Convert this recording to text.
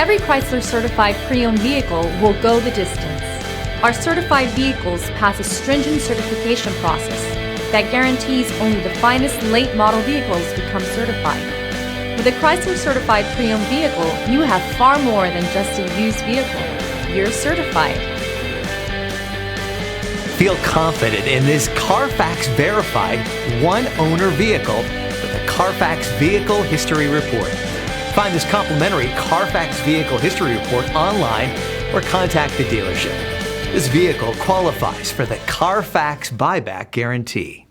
Every Chrysler certified pre-owned vehicle will go the distance. Our certified vehicles pass a stringent certification process that guarantees only the finest late model vehicles become certified. With a Chrysler certified pre-owned vehicle, you have far more than just a used vehicle. You're certified. Feel confident in this Carfax verified one-owner vehicle with a Carfax Vehicle History Report. Find this complimentary Carfax Vehicle History Report online or contact the dealership. This vehicle qualifies for the Carfax Buyback Guarantee.